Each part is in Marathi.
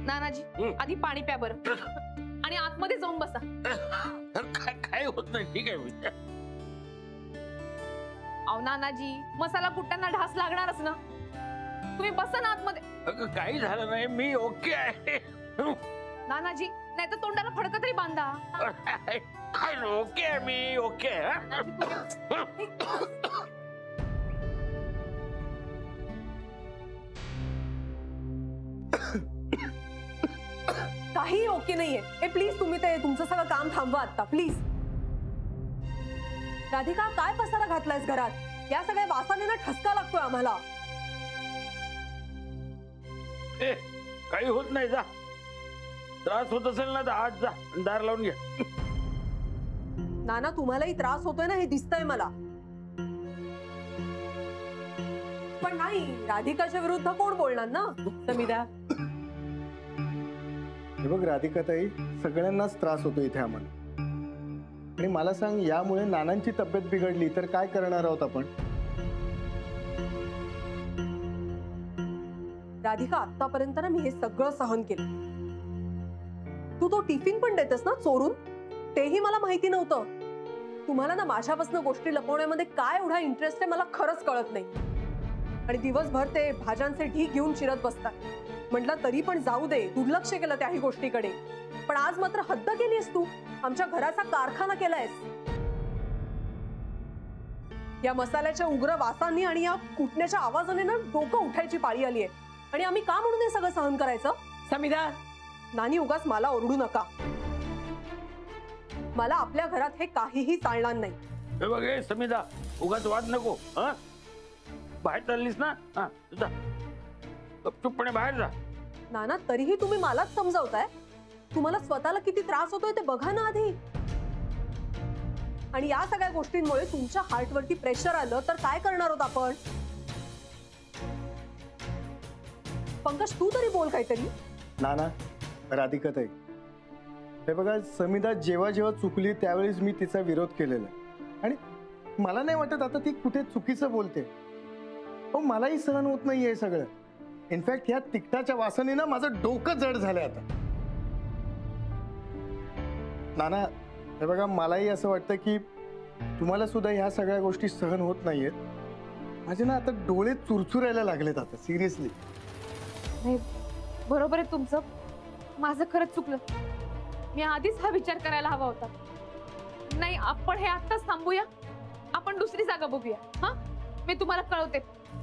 नानाजी आधी पाणी प्या बरं आणि आतमध्ये जाऊन बसा. काय होत नाही, ठीक आहे. अहो नानाजी, मसाला कुट्टांना ढास लागणारच ना. तुम्ही बसा ना आतमध्ये. काही झालं नाही, मी ओके आहे. नानाजी नाही तर तोंडाला फडकं तरी बांधा. ओके आहे मी, ओके. काही ओके नाहीये. प्लीज तुम्ही ते तुमचं सगळं काम थांबवा आता प्लीज. राधिका काय पसारा घातलायस घरात? या सगळ्या वासाने ना ठसका लागतोय आम्हाला. काही होत नाही, जा. त्रास होत असेल ना तर आज जा, दार लावून घ्या. नाना तुम्हालाही त्रास होतोय ना हे दिसतंय मला. पण नाही, राधिकाच्या विरुद्ध कोण बोलणार ना समिधा. हे बघ राधिका ताई, सगळ्यांनाच त्रास होतो इथे आम्हाला. आणि मला सांग, यामुळे नानांची तब्येत बिघडली तर काय करणार आहोत आपण? राधिका आतापर्यंत ना मी हे सगळं सहन केलं. तू तो टिफिन पण देतेस ना चोरून, तेही मला माहिती नव्हतं. तुम्हाला ना माझ्यापासून गोष्टी लपवण्यामध्ये काय एवढा इंटरेस्ट आहे मला खरंच कळत नाही. आणि दिवसभर ते भाज्यांचे ढीग घेऊन चिरत बसतात. म्हटलं तरी पण जाऊ दे, दुर्लक्ष केलं त्याही गोष्टीकडे. पण आज मात्र हद्द केलीस तू. आमच्या घराचा कारखाना केलायस. या मसाल्याच्या उग्र वासांनी आणि या कुटण्याच्या आवाजाने ना डोकं उठायची पाळी आली आहे. आणि आम्ही का म्हणून हे सगळं सहन करायचं? समिधा, नानी उगाच मला ओरडू नका. मला आपल्या घरात हे काहीही चालणार नाही. हे बघ समिधा, उगाच वाद नको. बाहेर चाललीस ना, जा गपचूपपणे बाहेर जा. नाना तरीही तुम्ही मलाच समजावताय. तुम्हाला स्वतःला किती त्रास होतोय ते बघा ना आधी. आणि या सगळ्या गोष्टींमुळे तुमच्या हार्टवरती प्रेशर आलं तर काय करणार आहोत आपण? पंकज तू तरी बोल काहीतरी. नाना, राधिका ताई, हे बघा समिधा जेव्हा जेव्हा चुकली त्यावेळेस मी तिचा विरोध केलेला. आणि मला नाही वाटत आता ती कुठे चुकीचं बोलते. हो, मलाही सहन होत नाहीये हे सगळं. इनफॅक्ट ह्या तिखटाच्या वासाने ना माझं डोकं जड झालंय आता. नाना हे बघा, मलाही असं वाटतं की तुम्हाला सुद्धा ह्या सगळ्या गोष्टी सहन होत नाहीयेत. माझे ना आता डोळे चुरचुरायला लागलेत आता, सिरियसली. नाही बरोबर आहे तुमचं. माझं खरंच चुकलं. मी आधीच हा विचार करायला हवा होता. नाही, आपण हे आत्ताच थांबूया. आपण दुसरी जागा बघूया. हा, मी तुम्हाला कळवते.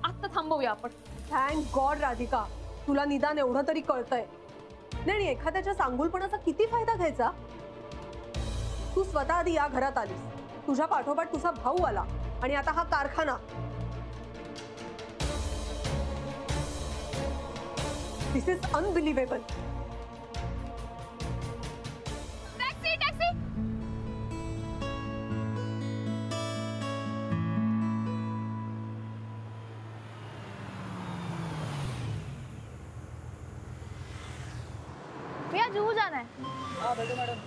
आत्ता थांबवूया आपण. थँक गॉड राधिका, तुला निदान एवढं तरी कळतंय. नाही, एखाद्याच्या सांगुलपणाचा किती फायदा घ्यायचा? तू स्वतः आधी या घरात आलीस, तुझ्या पाठोपाठ तुझा भाऊ आला आणि आता हा कारखाना. दिस इज अनबिलिव्हेबल. Taxi taxi. भैया जूहू जाना है. हाँ बैठो मैडम.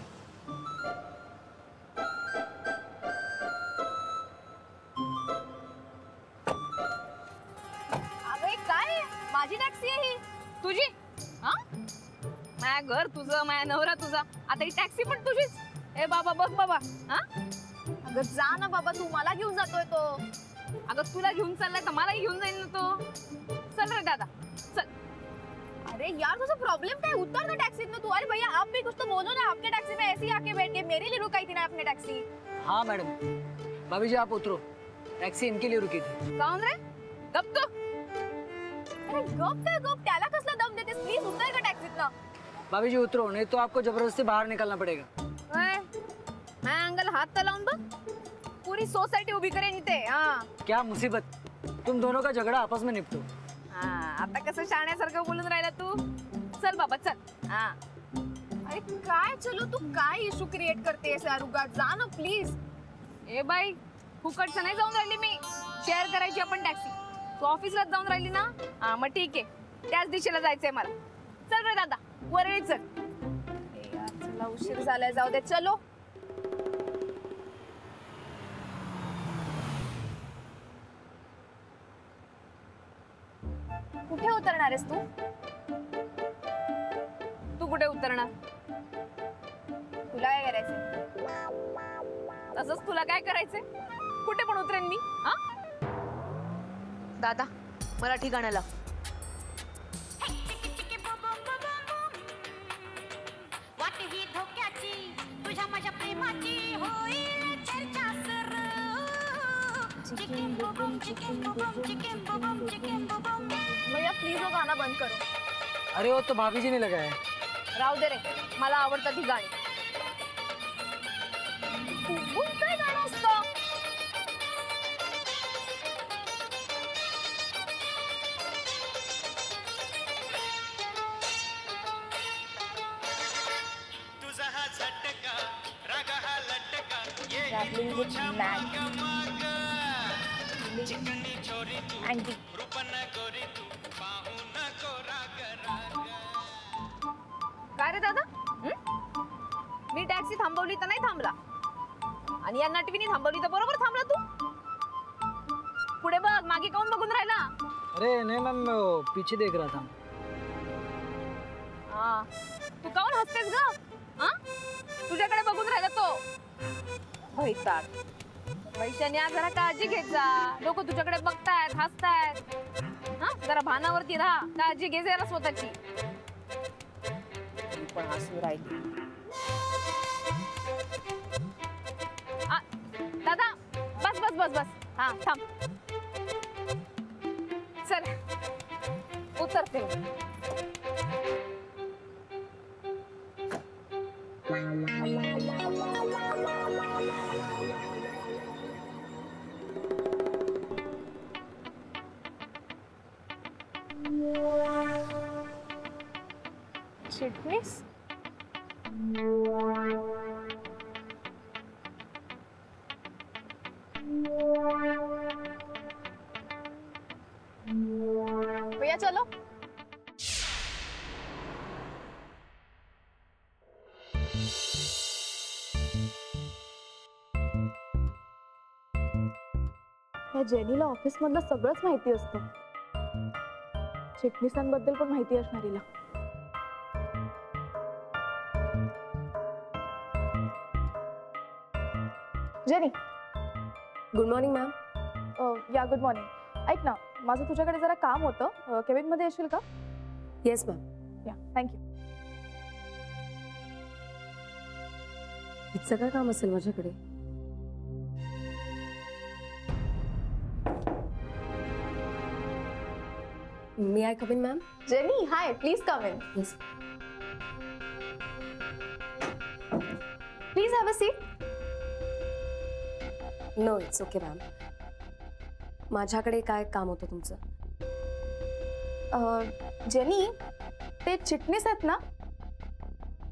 अबे काय, माझी टॅक्सी आहे ही. तुझी? हा, माझ्या घर तुझं, माझ्या नवरा तुझा, आता ही टॅक्सी पण तुझीच. ए बाबा बघ बाबा. हा, अगं जा ना बाबा, तू मला घेऊन जातोय तो. अगं तुला घेऊन चाललाय तर मलाही घेऊन जाईल ना तो. चल रे दादा चल. अरे यार तुझा प्रॉब्लम क्या है? उतर ना टैक्सी में तू. अरे भैया आप भी कुछ तो बोलो ना. आपके टैक्सी में ऐसे ही आके बैठ गए. मेरे लिए रुकाई थी ना आपने टैक्सी. हाँ मैडम. भाभी जी आप उतरो, टॅक्सी इनके लिए रुकी थी. कौन रे? गप तो. अरे गप काय गप, त्याला कसला दम देतेस? प्लीज उतर का टॅक्सीत ना. भाभी जी उतरो, नहीं तो आपको जबरदस्ती बाहर निकलना पड़ेगा. मैं अंगल हाथ तो लाऊं बघ. पूरी सोसायटी उभी करेन इथे. हाँ क्या मुसीबत, तुम दोनों का झगड़ा आपस में निपटो. हाँ, आता कसं शाण्यासारखं बोलून राहिला तू. चल बाबा चल. हाँ, अरे काय चलो, तू काय इशू क्रिएट करतेस यार उगाच. जा ना प्लीज. ए बाई, फुकटचं नाही जाऊन राहिली मी. शेअर करायची आपण टॅक्सी. तू ऑफिसलाच जाऊन राहिली ना. हा मग ठीक आहे, त्याच दिशेला जायचंय मला. चल रे दादा, वरळी चल. यार चला उशीर झालाय, जाऊ दे चलो. कुठे उतरणार आहेस तू? तू कुठे उतरणार? तुला काय करायचंय? तसंच तुला काय करायचंय? कुठे पण उतरेन मी. हा दादा मराठी गाणं लाव. वाट ही धोक्याची तुझ्या माझ्या प्रेमाची होईल चर्चा सुरू. चिकिन बुबुम चिकिन बुबुम चिकिन बुबुम चिकिन बुबुम. भैया प्लीज वो गाना बंद करो. अरे वो तो भाभी जी ने लगाया है. राहू दे रे, मला आवडतात ही गाणी. बुबुम काय गाणं असतं? तुझा हा झटका राग हा लटका ये Traveling with Mac. चिकनी छोरी तू Andy. रूपन गोरी तू पाहू नको राग राग. काय रे दादा? मी टॅक्सी थांबवली तर नाही थांबला, आणि या नटवीने थांबवली तर बरोबर थांबला तू. पुढे बघ, मागे काऊन बघून राहिला? अरे नहीं मैम मैं वो पीछे देख रहा था. हा, तू काऊन हसतेस ग? हा, तुझ्याकडे बघून राहिला तो. भैताड. वैशान्या जरा काळजी घेत जा. लोक तुझ्याकडे बघतायत, हसतायत. हा, जरा भानावरती राहा. काळजी घे जरा स्वतःची. ती पण हसू राहिली. दादा बस बस बस बस. हा थांब. चल उतरते. चिटणीस? भैया चलो. या जेनीला ऑफिस मधलं सगळंच माहिती असतं. चिटणीसांबद्दल पण माहिती असणार हिला. जेनी. Good morning ma'am. या गुड मॉर्निंग. ऐक ना, माझं तुझ्याकडे जरा काम होतं. केबिन मध्ये येशील का? Yes ma'am. या थँक्यू. हिचं काय काम असेल माझ्याकडे? May I come in ma'am? Jenny hi, please come in. Yes. Please have a seat. No it's okay ma'am. माझ्याकडे काय काम होतं तुमचं? जेनी, ते चिटणीस आहेत ना,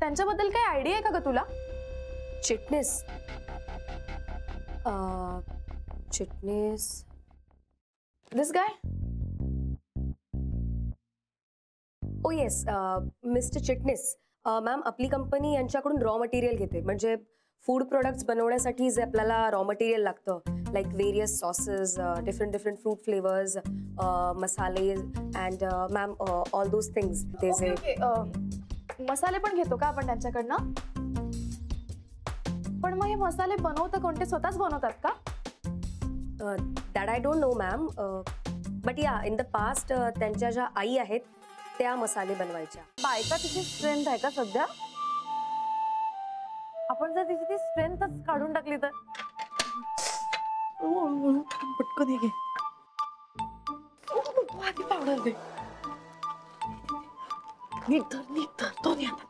त्यांच्याबद्दल काही आयडिया आहे का ग तुला? Chitnis? Chitnis? This guy? Oh yes, mister Chitnis. Ma'am आपली कंपनी यांच्याकडून रॉ मटेरियल घेते. म्हणजे फूड प्रोडक्ट्स बनवण्यासाठी जे आपल्याला रॉ मटेरियल लागतं, like various sauces, different fruit flavours, मसाले and ma'am all those things. ते जे मसाले पण घेतो का आपण त्यांच्याकडनं? पण मग हे मसाले बनवतं कोणते? स्वतःच बनवतात का? That I don't know ma'am. But या इन द पास्ट त्यांच्या ज्या आई आहेत त्या मसाले बनवायच्या. बायका तिची स्ट्रेंथ आहे का सध्या? आपण जर तिची ती स्ट्रेंथच काढून टाकली तर? पटकन हे घे. पावडर दे. नीट धर तो नाही आता.